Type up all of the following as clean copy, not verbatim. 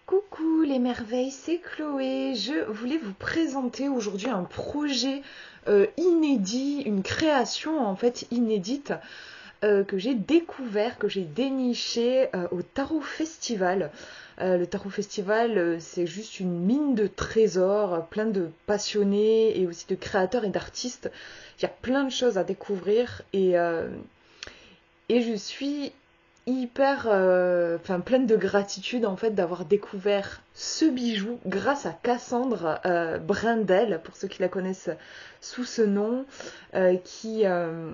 Coucou les merveilles, c'est Chloé. Je voulais vous présenter aujourd'hui un projet inédit, une création en fait inédite que j'ai découvert, que j'ai déniché au Tarot Festival. Le Tarot Festival, c'est juste une mine de trésors, plein de passionnés et aussi de créateurs et d'artistes. Il y a plein de choses à découvrir et je suis hyper, pleine de gratitude en fait d'avoir découvert ce bijou grâce à Cassandre Brindel, pour ceux qui la connaissent sous ce nom, euh, qui, euh,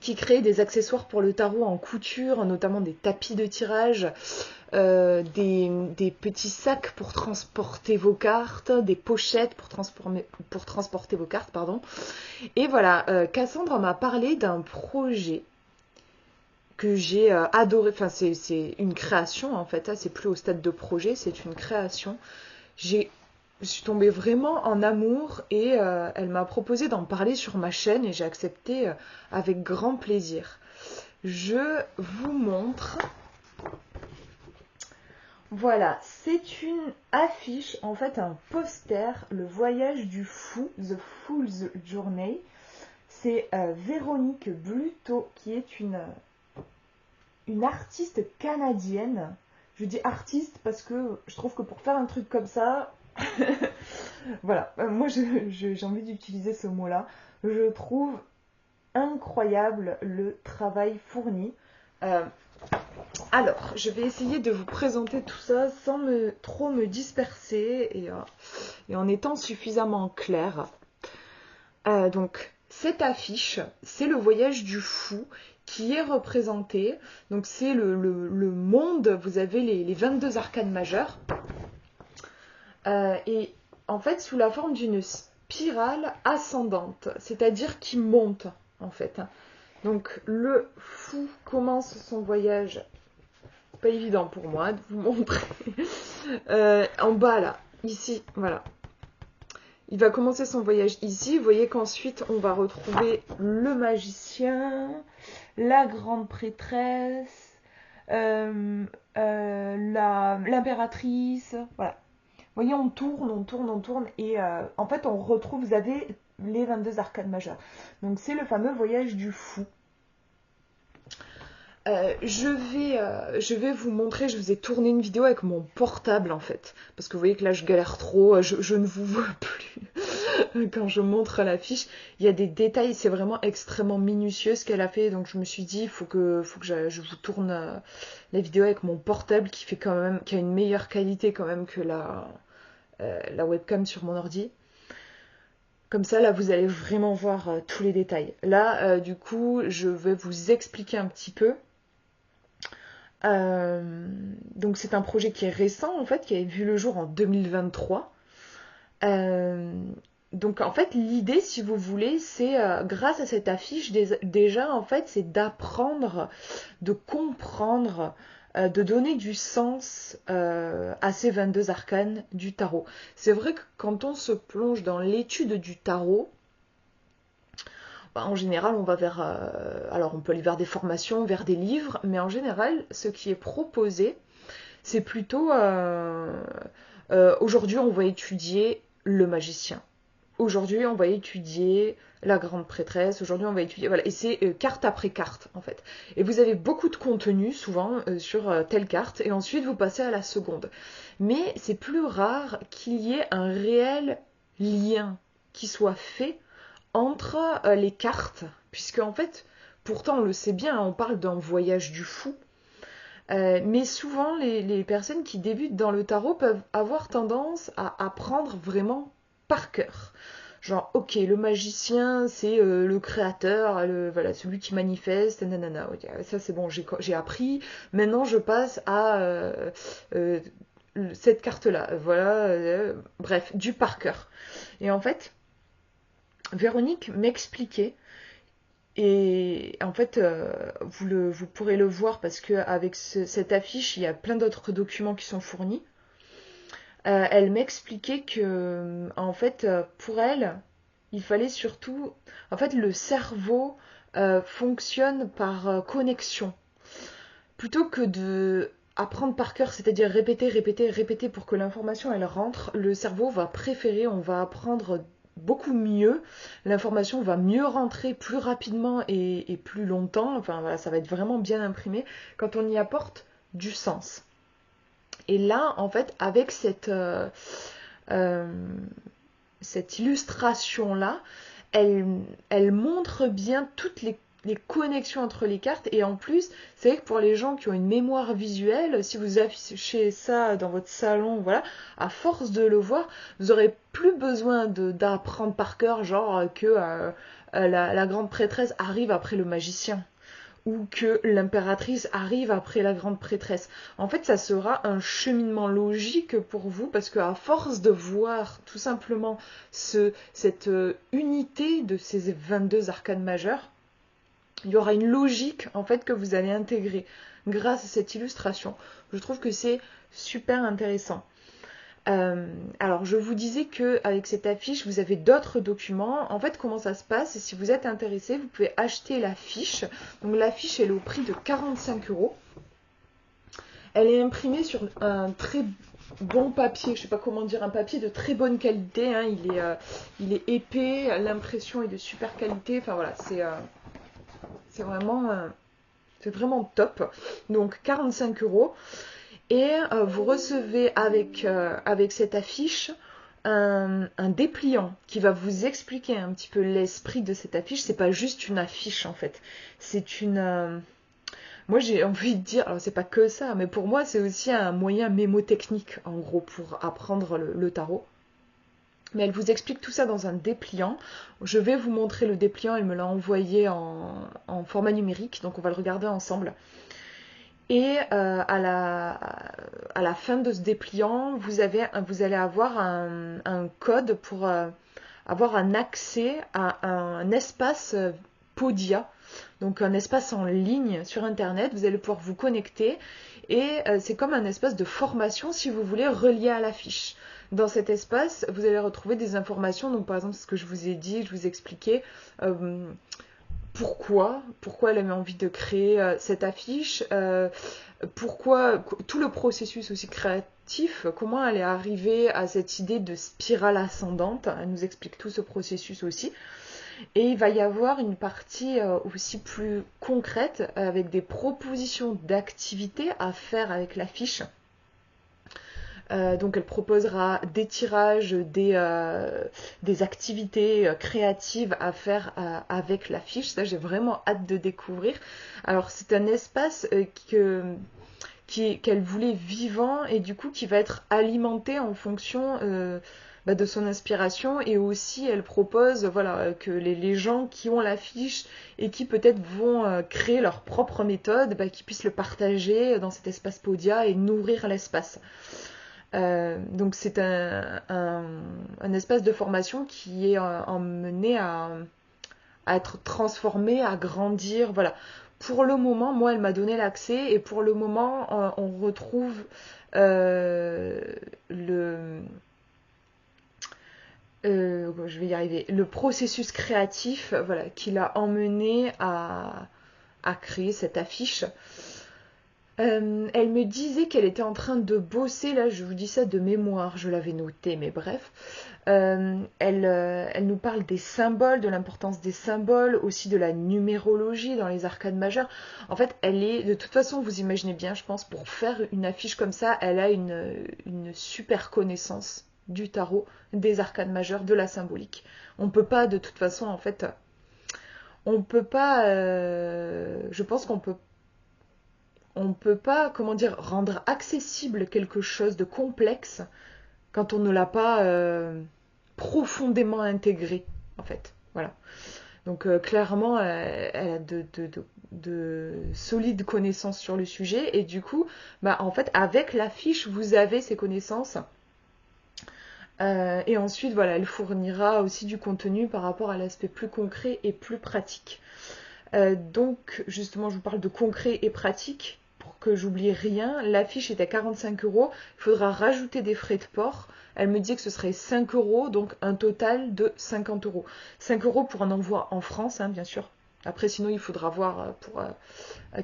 qui crée des accessoires pour le tarot en couture, notamment des tapis de tirage, des petits sacs pour transporter vos cartes, des pochettes pour transporter vos cartes, pardon. Et voilà, Cassandre m'a parlé d'un projet que j'ai adoré. Enfin, c'est une création en fait. C'est plus au stade de projet, c'est une création. Je suis tombée vraiment en amour et elle m'a proposé d'en parler sur ma chaîne et j'ai accepté avec grand plaisir. Je vous montre. Voilà, c'est une affiche, en fait un poster, le voyage du fou, The Fool's Journey. C'est Véronique Bluteau qui est une artiste canadienne. Je dis artiste parce que je trouve que pour faire un truc comme ça, voilà, moi j'ai envie d'utiliser ce mot-là. Je trouve incroyable le travail fourni. Euh, alors, je vais essayer de vous présenter tout ça sans trop me disperser et en étant suffisamment claire. Donc, cette affiche, c'est le voyage du fou qui est représenté. Donc, c'est le monde, vous avez les 22 arcanes majeures. Et en fait, sous la forme d'une spirale ascendante, c'est-à-dire qui monte, en fait. Donc, le fou commence son voyage. Pas évident pour moi de vous montrer. En bas, là, ici, voilà. Il va commencer son voyage ici. Vous voyez qu'ensuite, on va retrouver le magicien, la grande prêtresse, l'impératrice. Voilà. Vous voyez, on tourne, on tourne, on tourne. Et en fait, on retrouve, vous avez les 22 arcanes majeures. Donc, c'est le fameux voyage du fou. Je vais vous montrer, je vous ai tourné une vidéo avec mon portable en fait. Parce que vous voyez que là je galère trop, je ne vous vois plus quand je montre l'affiche. Il y a des détails, c'est vraiment extrêmement minutieux ce qu'elle a fait. Donc je me suis dit, faut que je vous tourne la vidéo avec mon portable qui a une meilleure qualité quand même que la webcam sur mon ordi. Comme ça, là, vous allez vraiment voir tous les détails. Là, du coup, je vais vous expliquer un petit peu. Donc c'est un projet qui est récent en fait, qui a vu le jour en 2023. Euh, donc en fait l'idée, si vous voulez, c'est grâce à cette affiche déjà en fait, c'est d'apprendre, de comprendre, de donner du sens à ces 22 arcanes du tarot. C'est vrai que quand on se plonge dans l'étude du tarot, en général, on va vers... alors, on peut aller vers des formations, vers des livres, mais en général, ce qui est proposé, c'est plutôt... aujourd'hui, on va étudier le magicien. Aujourd'hui, on va étudier la grande prêtresse. Aujourd'hui, on va étudier... Voilà, et c'est carte après carte, en fait. Et vous avez beaucoup de contenu, souvent, sur telle carte, et ensuite, vous passez à la seconde. Mais c'est plus rare qu'il y ait un réel lien qui soit fait entre les cartes, puisque en fait, pourtant on le sait bien, on parle d'un voyage du fou, mais souvent les personnes qui débutent dans le tarot peuvent avoir tendance à apprendre vraiment par cœur. Genre, ok, le magicien, c'est le créateur, voilà, celui qui manifeste, nanana. Okay, ça c'est bon, j'ai appris. Maintenant, je passe à euh, cette carte-là. Voilà, bref, du par cœur. Et en fait, Véronique m'expliquait, et en fait, vous pourrez le voir parce qu'avec cette affiche, il y a plein d'autres documents qui sont fournis. Elle m'expliquait que, en fait, pour elle, il fallait surtout... En fait, le cerveau fonctionne par connexion. Plutôt que apprendre par cœur, c'est-à-dire répéter, répéter, répéter pour que l'information elle rentre, le cerveau va préférer, on va apprendre beaucoup mieux, l'information va mieux rentrer plus rapidement et plus longtemps, enfin voilà, ça va être vraiment bien imprimé quand on y apporte du sens. Et là, en fait, avec euh, cette illustration-là, elle montre bien toutes les connexions entre les cartes. Et en plus, c'est vrai que pour les gens qui ont une mémoire visuelle, si vous affichez ça dans votre salon, voilà, à force de le voir, vous aurez plus besoin d'apprendre par cœur, genre que la grande prêtresse arrive après le magicien ou que l'impératrice arrive après la grande prêtresse. En fait, ça sera un cheminement logique pour vous parce qu'à force de voir tout simplement cette unité de ces 22 arcanes majeures, il y aura une logique en fait que vous allez intégrer grâce à cette illustration. Je trouve que c'est super intéressant. Alors, je vous disais qu'avec cette affiche, vous avez d'autres documents. En fait, comment ça se passe? Et si vous êtes intéressé, vous pouvez acheter l'affiche. Donc, l'affiche, elle est au prix de 45 euros. Elle est imprimée sur un très bon papier, je ne sais pas comment dire, un papier de très bonne qualité. Hein. Il est épais, l'impression est de super qualité. Enfin, voilà, c'est vraiment top. Donc, 45 euros. Et vous recevez avec cette affiche un dépliant qui va vous expliquer un petit peu l'esprit de cette affiche. C'est pas juste une affiche en fait. C'est une. Moi j'ai envie de dire, alors c'est pas que ça, mais pour moi c'est aussi un moyen mémotechnique en gros pour apprendre le tarot. Mais elle vous explique tout ça dans un dépliant. Je vais vous montrer le dépliant, elle me l'a envoyé en format numérique, donc on va le regarder ensemble. Et à la fin de ce dépliant, vous allez avoir un code pour avoir un accès à un espace Podia, donc un espace en ligne sur Internet. Vous allez pouvoir vous connecter et c'est comme un espace de formation si vous voulez relié à la fiche. Dans cet espace, vous allez retrouver des informations, donc par exemple ce que je vous ai dit, je vous ai expliqué. Pourquoi elle avait envie de créer cette affiche, pourquoi tout le processus aussi créatif, comment elle est arrivée à cette idée de spirale ascendante, elle nous explique tout ce processus aussi. Et il va y avoir une partie aussi plus concrète avec des propositions d'activités à faire avec l'affiche. Donc elle proposera des tirages, des activités créatives à faire avec l'affiche. Ça, j'ai vraiment hâte de découvrir. Alors c'est un espace qu'elle voulait vivant et du coup qui va être alimenté en fonction de son inspiration. Et aussi elle propose voilà, que les gens qui ont l'affiche et qui peut-être vont créer leur propre méthode, qui puissent le partager dans cet espace Podia et nourrir l'espace. Donc c'est un espace de formation qui est emmené à être transformé, à grandir. Voilà. Pour le moment, moi, elle m'a donné l'accès et pour le moment, on retrouve euh, le... je vais y arriver. Le processus créatif, voilà, qui l'a emmené à créer cette affiche. Elle me disait qu'elle était en train de bosser, là je vous dis ça de mémoire, je l'avais noté, mais bref. Elle nous parle des symboles, de l'importance des symboles, aussi de la numérologie dans les arcanes majeures. En fait, elle est, de toute façon, vous imaginez bien, je pense, pour faire une affiche comme ça, elle a une super connaissance du tarot, des arcanes majeures, de la symbolique. On peut pas, de toute façon, en fait, on peut pas, je pense on peut pas, comment dire, rendre accessible quelque chose de complexe quand on ne l'a pas profondément intégré, en fait. Voilà. Donc clairement, elle a de solides connaissances sur le sujet et du coup, en fait, avec la fiche, vous avez ces connaissances. Et ensuite, voilà, elle fournira aussi du contenu par rapport à l'aspect plus concret et plus pratique. Donc, justement, je vous parle de concret et pratique. Pour que j'oublie rien, l'affiche est à 45 euros. Il faudra rajouter des frais de port. Elle me dit que ce serait 5 euros, donc un total de 50 euros. 5 euros pour un envoi en France, hein, bien sûr. Après, sinon, il faudra voir pour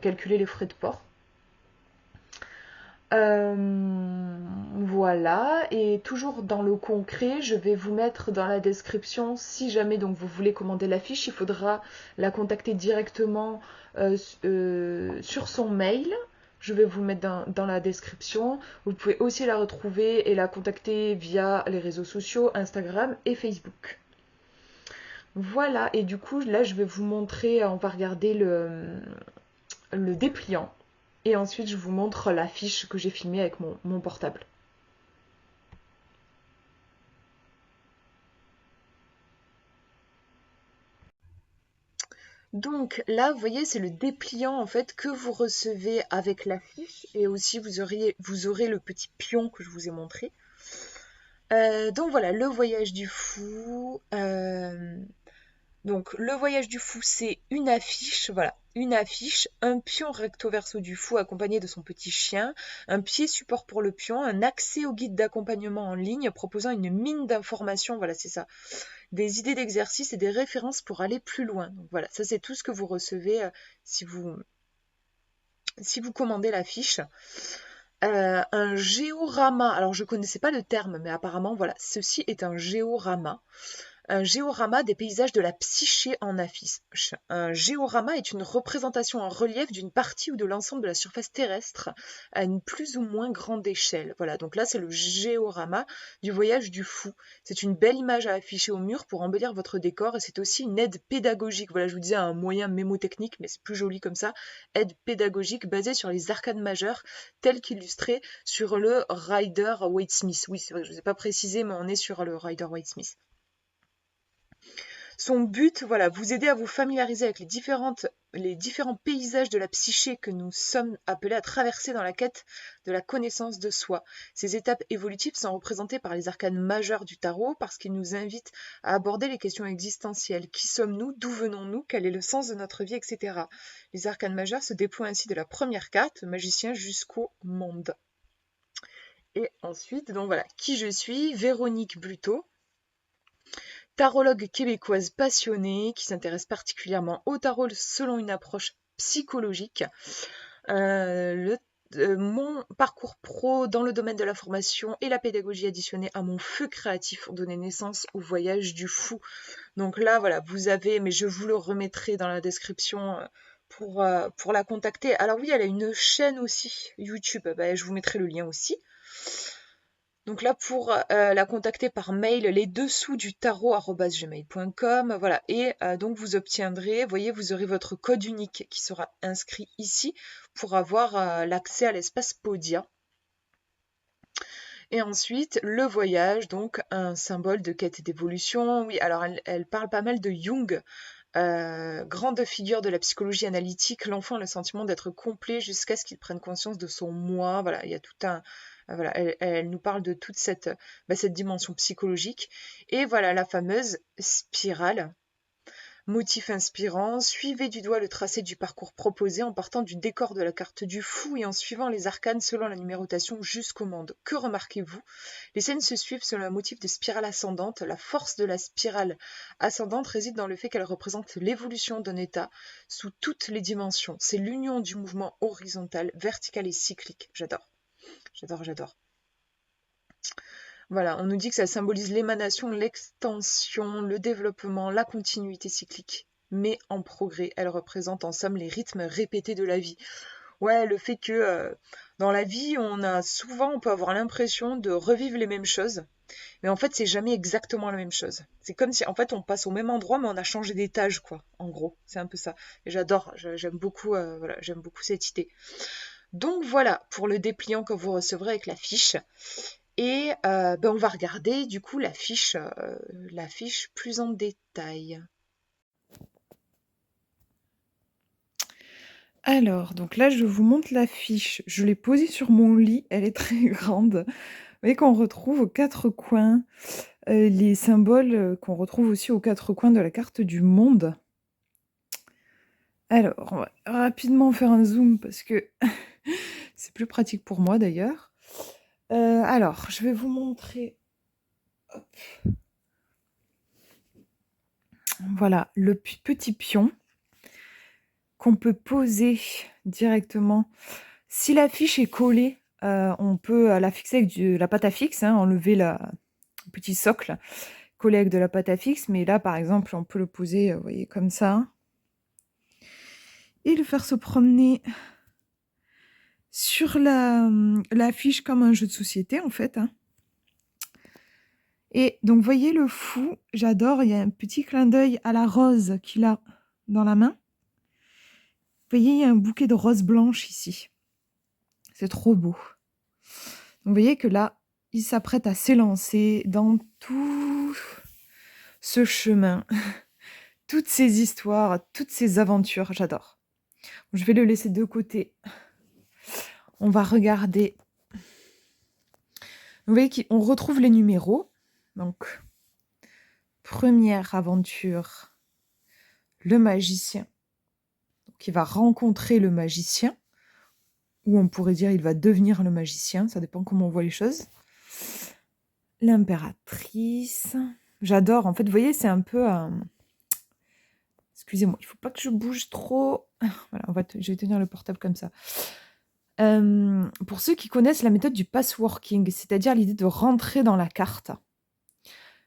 calculer les frais de port. Voilà, et toujours dans le concret, je vais vous mettre dans la description, si jamais donc vous voulez commander la fiche, il faudra la contacter directement sur son mail. Je vais vous le mettre dans la description. Vous pouvez aussi la retrouver et la contacter via les réseaux sociaux, Instagram et Facebook. Voilà, et du coup, là, je vais vous montrer, on va regarder le dépliant. Et ensuite, je vous montre la fiche que j'ai filmée avec mon portable. Donc là, vous voyez, c'est le dépliant en fait que vous recevez avec la fiche. Et aussi, vous aurez le petit pion que je vous ai montré. Donc voilà, le voyage du fou. Donc, le voyage du fou, c'est une affiche, voilà, une affiche, un pion recto verso du fou accompagné de son petit chien, un pied support pour le pion, un accès au guide d'accompagnement en ligne proposant une mine d'informations, voilà, c'est ça, des idées d'exercice et des références pour aller plus loin. Donc voilà, ça c'est tout ce que vous recevez si vous commandez la fiche. Un géorama, alors je connaissais pas le terme, mais apparemment, voilà, ceci est un géorama. Un géorama des paysages de la psyché en affiche. Un géorama est une représentation en relief d'une partie ou de l'ensemble de la surface terrestre à une plus ou moins grande échelle. Voilà, donc là c'est le géorama du voyage du fou. C'est une belle image à afficher au mur pour embellir votre décor et c'est aussi une aide pédagogique. Voilà, je vous disais un moyen mémotechnique, mais c'est plus joli comme ça. Aide pédagogique basée sur les arcanes majeures telles qu'illustrées sur le Rider Waite Smith. Oui, c'est vrai, je ne vous ai pas précisé, mais on est sur le Rider Waite Smith. Son but, voilà, vous aider à vous familiariser avec les différents paysages de la psyché que nous sommes appelés à traverser dans la quête de la connaissance de soi. Ces étapes évolutives sont représentées par les arcanes majeures du tarot parce qu'ils nous invitent à aborder les questions existentielles. Qui sommes-nous? D'où venons-nous? Quel est le sens de notre vie? Etc. Les arcanes majeures se déploient ainsi de la première carte, le magicien, jusqu'au monde. Et ensuite, donc voilà, qui je suis? Véronique Bluteau, tarologue québécoise passionnée qui s'intéresse particulièrement au tarot selon une approche psychologique. Mon parcours pro dans le domaine de la formation et la pédagogie additionnée à mon feu créatif ont donné naissance au voyage du fou. Donc là, voilà, vous avez, mais je vous le remettrai dans la description pour la contacter. Alors oui, elle a une chaîne aussi, YouTube, je vous mettrai le lien aussi. Donc là, pour la contacter par mail, les dessous du tarot@gmail.com, voilà. Et donc vous obtiendrez, voyez, vous aurez votre code unique qui sera inscrit ici pour avoir l'accès à l'espace Podia. Et ensuite, le voyage, donc un symbole de quête et d'évolution. Oui, alors elle parle pas mal de Jung, grande figure de la psychologie analytique. L'enfant a le sentiment d'être complet jusqu'à ce qu'il prenne conscience de son moi. Voilà, il y a tout un... Voilà, elle nous parle de toute cette dimension psychologique. Et voilà la fameuse spirale. Motif inspirant, suivez du doigt le tracé du parcours proposé en partant du décor de la carte du fou et en suivant les arcanes selon la numérotation jusqu'au monde. Que remarquez-vous? Les scènes se suivent selon un motif de spirale ascendante. La force de la spirale ascendante réside dans le fait qu'elle représente l'évolution d'un état sous toutes les dimensions. C'est l'union du mouvement horizontal, vertical et cyclique. J'adore. J'adore, j'adore. Voilà, on nous dit que ça symbolise l'émanation, l'extension, le développement, la continuité cyclique. Mais en progrès, elle représente en somme les rythmes répétés de la vie. Ouais, le fait que dans la vie, on peut avoir l'impression de revivre les mêmes choses, mais en fait, c'est jamais exactement la même chose. C'est comme si, en fait, on passe au même endroit, mais on a changé d'étage, quoi. En gros, c'est un peu ça. Et j'adore, j'aime beaucoup, voilà, j'aime beaucoup cette idée. Donc voilà pour le dépliant que vous recevrez avec la fiche. Et on va regarder du coup la fiche plus en détail. Alors, donc là, je vous montre la fiche. Je l'ai posée sur mon lit, elle est très grande. Vous voyez qu'on retrouve aux quatre coins les symboles qu'on retrouve aussi aux quatre coins de la carte du monde. Alors, on va rapidement faire un zoom parce que c'est plus pratique pour moi d'ailleurs. Alors, je vais vous montrer. Hop. Voilà, le petit pion qu'on peut poser directement. Si la fiche est collée on peut la fixer avec la pâte à fixe, hein, enlever le petit socle, coller avec de la pâte à fixe. Mais là, par exemple, on peut le poser, vous voyez, comme ça. Et le faire se promener sur l'affiche comme un jeu de société, en fait. Hein. Et donc, vous voyez le fou, j'adore, il y a un petit clin d'œil à la rose qu'il a dans la main. Vous voyez, il y a un bouquet de roses blanches ici. C'est trop beau. Donc, vous voyez que là, il s'apprête à s'élancer dans tout ce chemin, toutes ces histoires, toutes ces aventures. J'adore. Je vais le laisser de côté. On va regarder. Vous voyez qu'on retrouve les numéros. Donc, première aventure, le magicien. Donc, il va rencontrer le magicien. Ou on pourrait dire il va devenir le magicien. Ça dépend comment on voit les choses. L'impératrice. J'adore. En fait, vous voyez, c'est un peu... Excusez-moi, il ne faut pas que je bouge trop. Voilà, je vais tenir le portable comme ça. Pour ceux qui connaissent la méthode du passworking, c'est-à-dire l'idée de rentrer dans la carte.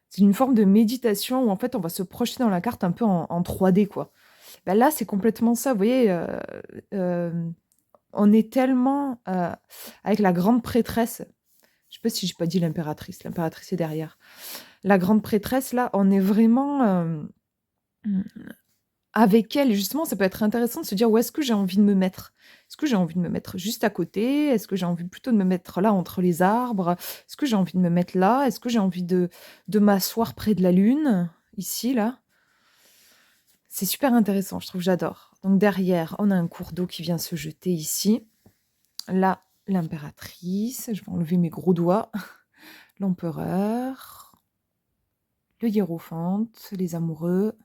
C'est une forme de méditation où en fait on va se projeter dans la carte un peu en 3D, quoi. Ben là, c'est complètement ça. Vous voyez, on est tellement avec la grande prêtresse. Je ne sais pas si j'ai pas dit l'impératrice. L'impératrice est derrière. La grande prêtresse, là, on est vraiment avec elle. Et justement, ça peut être intéressant de se dire où est-ce que j'ai envie de me mettre. Est-ce que j'ai envie de me mettre juste à côté? Est-ce que j'ai envie plutôt de me mettre là, entre les arbres? Est-ce que j'ai envie de me mettre là? Est-ce que j'ai envie de m'asseoir près de la lune? Ici, là. C'est super intéressant, je trouve, j'adore. Donc derrière, on a un cours d'eau qui vient se jeter ici. Là, l'impératrice. Je vais enlever mes gros doigts. L'empereur. Le hiérophante. Les amoureux.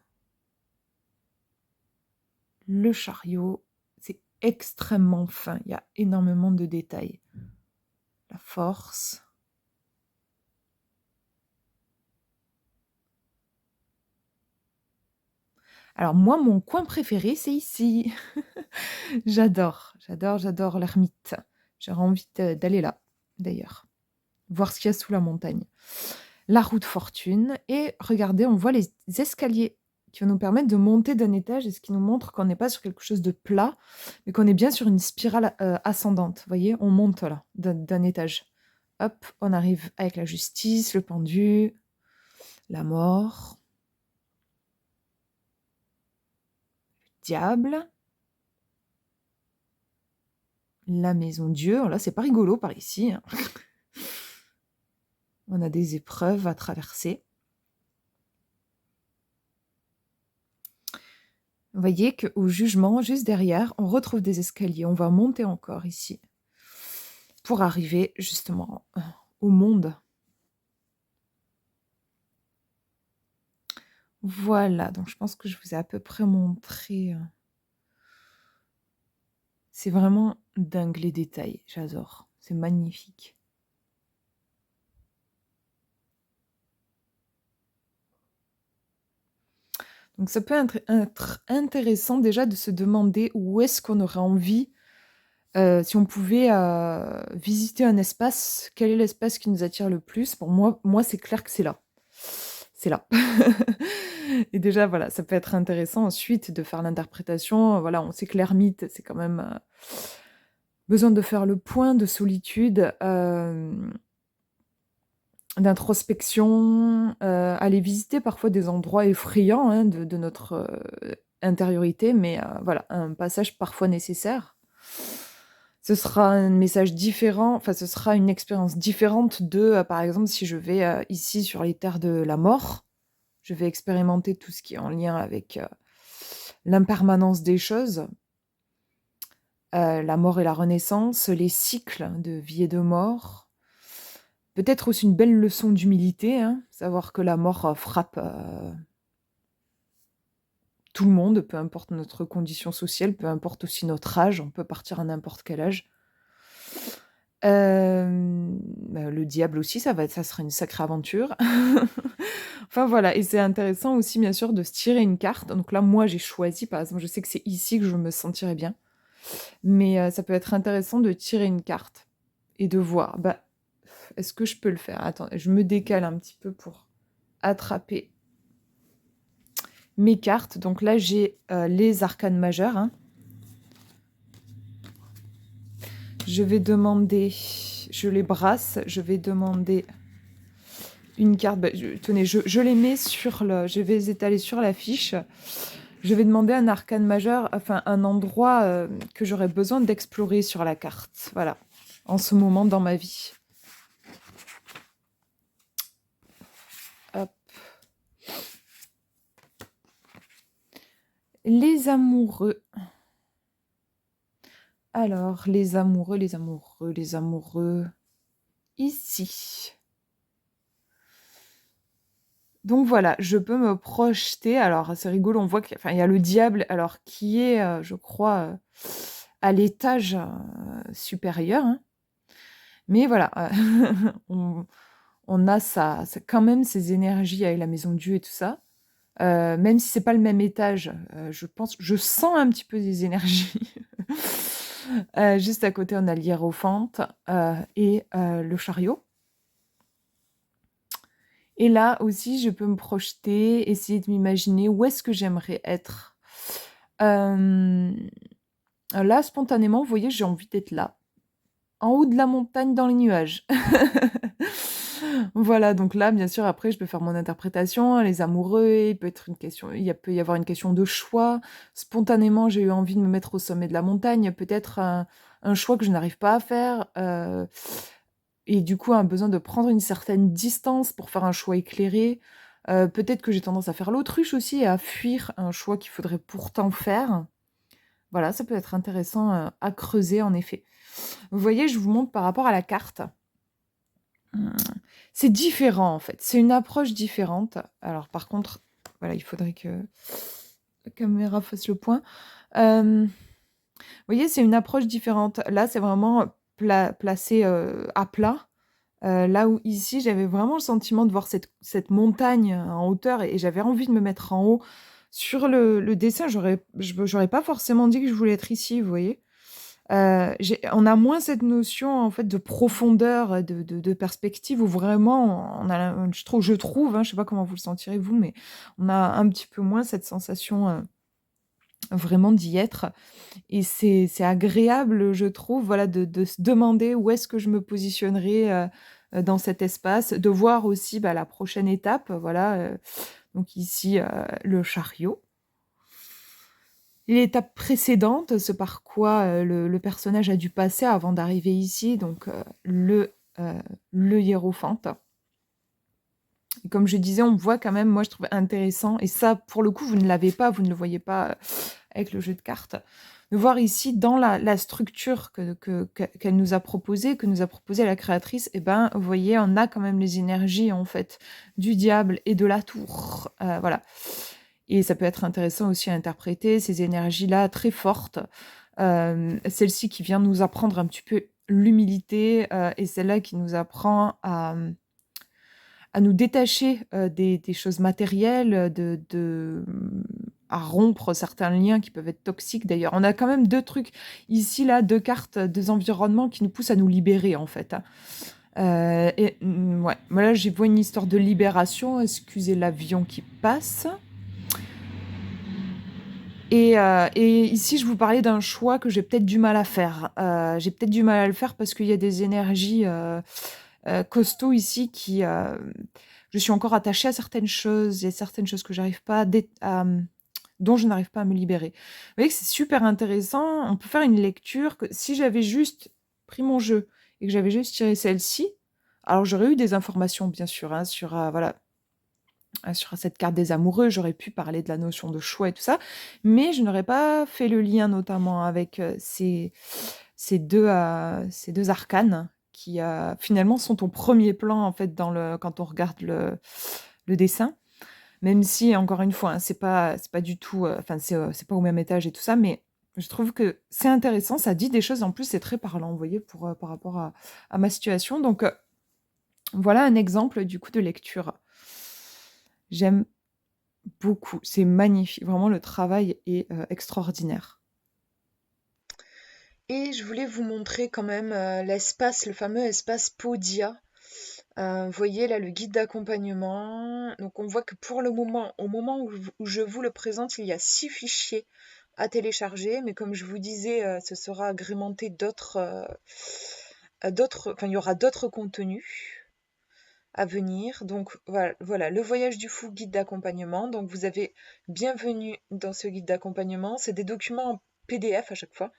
Le chariot. C'est extrêmement fin. Il y a énormément de détails. La force. Alors moi, mon coin préféré, c'est ici. J'adore l'ermite. J'aurais envie d'aller là, d'ailleurs. Voir ce qu'il y a sous la montagne. La roue de fortune. Et regardez, on voit les escaliers qui vont nous permettre de monter d'un étage, et ce qui nous montre qu'on n'est pas sur quelque chose de plat, mais qu'on est bien sur une spirale ascendante. Vous voyez, on monte là, d'un étage. Hop, on arrive avec la justice, le pendu, la mort, le diable, la maison Dieu. Alors là, c'est pas rigolo par ici. Hein. On a des épreuves à traverser. Vous voyez qu'au jugement, juste derrière, on retrouve des escaliers. On va monter encore ici pour arriver justement au monde. Voilà, donc je pense que je vous ai à peu près montré. C'est vraiment dingue les détails, j'adore. C'est magnifique. Donc ça peut être intéressant déjà de se demander où est-ce qu'on aurait envie, si on pouvait visiter un espace, quel est l'espace qui nous attire le plus? Pour moi c'est clair que c'est là. C'est là. Et déjà, voilà, ça peut être intéressant ensuite de faire l'interprétation. Voilà, on sait que l'ermite, c'est quand même besoin de faire le point de solitude, d'introspection, aller visiter parfois des endroits effrayants hein, de notre intériorité, mais voilà, un passage parfois nécessaire. Ce sera un message différent, enfin ce sera une expérience différente de, par exemple, si je vais ici sur les terres de la mort, je vais expérimenter tout ce qui est en lien avec l'impermanence des choses, la mort et la renaissance, les cycles de vie et de mort. Peut-être aussi une belle leçon d'humilité, hein, savoir que la mort frappe tout le monde, peu importe notre condition sociale, peu importe aussi notre âge, on peut partir à n'importe quel âge. Le diable aussi, ça sera une sacrée aventure. Enfin voilà, et c'est intéressant aussi bien sûr de se tirer une carte. Donc là, moi j'ai choisi, par exemple, je sais que c'est ici que je me sentirais bien. Mais ça peut être intéressant de tirer une carte et de voir. Bah, est-ce que je peux le faire? Attends, je me décale un petit peu pour attraper mes cartes. Donc là, j'ai les arcanes majeures. Hein. Je vais demander, je les brasse, je vais demander une carte. Bah, tenez, je les mets sur le, je vais les étaler sur la fiche. Je vais demander un arcane majeur, enfin un endroit que j'aurais besoin d'explorer sur la carte. Voilà, en ce moment dans ma vie. Hop. Les amoureux. Alors, les amoureux, les amoureux, les amoureux. Ici. Donc voilà, je peux me projeter. Alors, c'est rigolo, on voit qu'il y a le diable, alors qui est, je crois, à l'étage supérieur. Hein. Mais voilà, on a quand même ces énergies avec la maison de Dieu et tout ça. Même si c'est pas le même étage, je sens un petit peu des énergies. Juste à côté, on a l'hiérophante et le chariot. Et là aussi, je peux me projeter, essayer de m'imaginer où est-ce que j'aimerais être. Là, spontanément, vous voyez, j'ai envie d'être là, en haut de la montagne, dans les nuages. Voilà, donc là, bien sûr, après, je peux faire mon interprétation. Les amoureux, il peut être une question, peut y avoir une question de choix. Spontanément, j'ai eu envie de me mettre au sommet de la montagne. Peut-être un choix que je n'arrive pas à faire. Et du coup, un besoin de prendre une certaine distance pour faire un choix éclairé. Peut-être que j'ai tendance à faire l'autruche aussi et à fuir un choix qu'il faudrait pourtant faire. Voilà, ça peut être intéressant à creuser, en effet. Vous voyez, je vous montre par rapport à la carte. C'est différent, en fait. C'est une approche différente. Alors, par contre, voilà, il faudrait que la caméra fasse le point. Vous voyez, c'est une approche différente. Là, c'est vraiment placé à plat. Là où ici, j'avais vraiment le sentiment de voir cette montagne en hauteur et j'avais envie de me mettre en haut. Sur le dessin, j'aurais pas forcément dit que je voulais être ici, vous voyez. On a moins cette notion en fait de profondeur, de perspective où vraiment je trouve, hein, je sais pas comment vous le sentirez vous, mais on a un petit peu moins cette sensation vraiment d'y être. Et c'est agréable, je trouve, voilà, de se demander où est-ce que je me positionnerai dans cet espace, de voir aussi la prochaine étape, voilà. Donc ici, le chariot. L'étape précédente, ce par quoi le personnage a dû passer avant d'arriver ici, donc le hiérophante. Et comme je disais, on voit quand même, moi je trouve intéressant, et ça pour le coup vous ne l'avez pas, vous ne le voyez pas avec le jeu de cartes, de voir ici dans la structure qu'elle nous a proposée, que nous a proposée la créatrice, et ben vous voyez, on a quand même les énergies en fait du diable et de la tour, voilà. Et ça peut être intéressant aussi à interpréter ces énergies-là très fortes, celle-ci qui vient nous apprendre un petit peu l'humilité, et celle-là qui nous apprend à nous détacher des choses matérielles, à rompre certains liens qui peuvent être toxiques. D'ailleurs, on a quand même deux trucs ici, là, deux cartes, deux environnements qui nous poussent à nous libérer, en fait. Hein. Ouais, voilà, j'y vois une histoire de libération. Excusez l'avion qui passe. Et ici, je vous parlais d'un choix que j'ai peut-être du mal à faire. J'ai peut-être du mal à le faire parce qu'il y a des énergies costauds ici qui... je suis encore attachée à certaines choses. Il y a certaines choses que j'arrive pas dont je n'arrive pas à me libérer. Vous voyez que c'est super intéressant. On peut faire une lecture que si j'avais juste pris mon jeu et que j'avais juste tiré celle-ci, alors j'aurais eu des informations, bien sûr, hein, sur... voilà. Sur cette carte des amoureux, j'aurais pu parler de la notion de choix et tout ça, mais je n'aurais pas fait le lien notamment avec ces deux arcanes qui finalement sont au premier plan en fait quand on regarde le dessin, même si encore une fois, hein, c'est pas du tout, enfin c'est pas au même étage et tout ça, mais je trouve que c'est intéressant, ça dit des choses en plus, c'est très parlant, vous voyez, par rapport à ma situation. Donc voilà un exemple du coup de lecture. J'aime beaucoup, c'est magnifique, vraiment le travail est extraordinaire. Et je voulais vous montrer quand même l'espace, le fameux espace Podia. Vous voyez là le guide d'accompagnement. Donc on voit que pour le moment, au moment où je vous le présente, il y a 6 fichiers à télécharger, mais comme je vous disais, ce sera agrémenté enfin il y aura d'autres contenus à venir. Donc voilà, le voyage du fou, guide d'accompagnement. Donc vous avez bienvenue dans ce guide d'accompagnement. C'est des documents en PDF à chaque fois.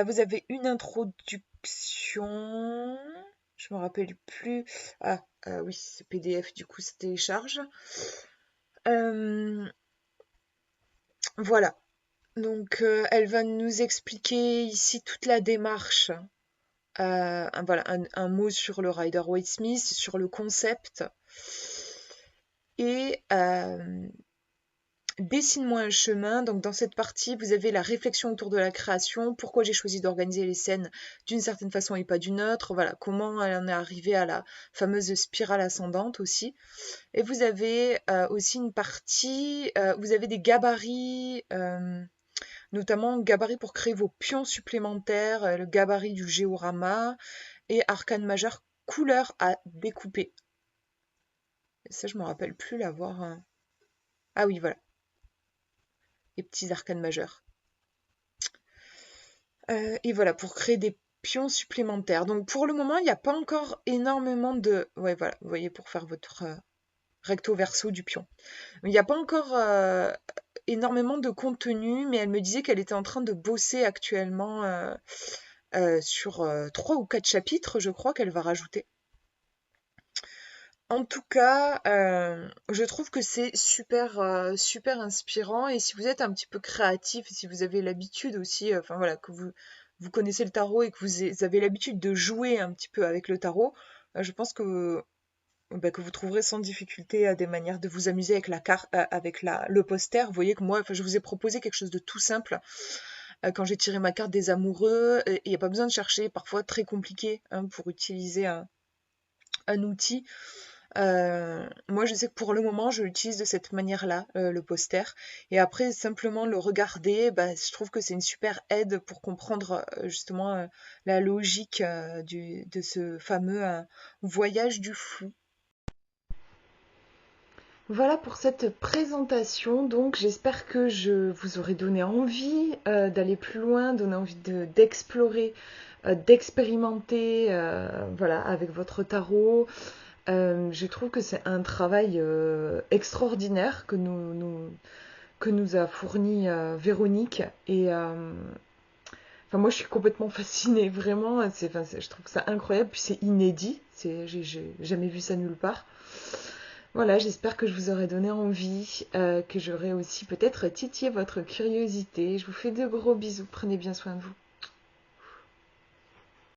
Vous avez une introduction. Je me rappelle plus. Ah, oui, c'est PDF, du coup, ça télécharge. Euh, voilà. Donc, elle va nous expliquer ici toute la démarche. Voilà, un mot sur le Rider-Waite-Smith, sur le concept. Et dessine-moi un chemin. Donc dans cette partie, vous avez la réflexion autour de la création, pourquoi j'ai choisi d'organiser les scènes d'une certaine façon et pas d'une autre, voilà, comment elle en est arrivée à la fameuse spirale ascendante aussi. Et vous avez aussi une partie, vous avez des gabarits, notamment gabarits pour créer vos pions supplémentaires, le gabarit du géorama et arcane majeur couleur à découper. Et ça, je me rappelle plus l'avoir. Ah oui, voilà, les petits arcanes majeurs. Et voilà, pour créer des pions supplémentaires. Donc pour le moment, il n'y a pas encore énormément de... Ouais, voilà, vous voyez, pour faire votre recto verso du pion. Il n'y a pas encore énormément de contenu, mais elle me disait qu'elle était en train de bosser actuellement sur 3 ou 4 chapitres, je crois, qu'elle va rajouter. En tout cas, je trouve que c'est super, super inspirant. Et si vous êtes un petit peu créatif, si vous avez l'habitude aussi, enfin voilà, que vous connaissez le tarot et que vous avez l'habitude de jouer un petit peu avec le tarot, je pense que vous trouverez sans difficulté des manières de vous amuser avec la carte, avec le poster. Vous voyez que moi, enfin, je vous ai proposé quelque chose de tout simple. Quand j'ai tiré ma carte des amoureux, il n'y a pas besoin de chercher, parfois très compliqué, hein, pour utiliser un outil. Moi, je sais que pour le moment, je l'utilise de cette manière-là, le poster. Et après, simplement le regarder, bah, je trouve que c'est une super aide pour comprendre justement la logique de ce fameux voyage du fou. Voilà pour cette présentation. Donc, j'espère que je vous aurai donné envie d'aller plus loin, donné envie d'explorer, d'expérimenter, voilà, avec votre tarot. Je trouve que c'est un travail extraordinaire que nous a fourni Véronique. Et enfin, moi, je suis complètement fascinée, vraiment. Je trouve ça incroyable. Puis c'est inédit. J'ai jamais vu ça nulle part. Voilà, j'espère que je vous aurai donné envie, que j'aurai aussi peut-être titillé votre curiosité. Je vous fais de gros bisous. Prenez bien soin de vous.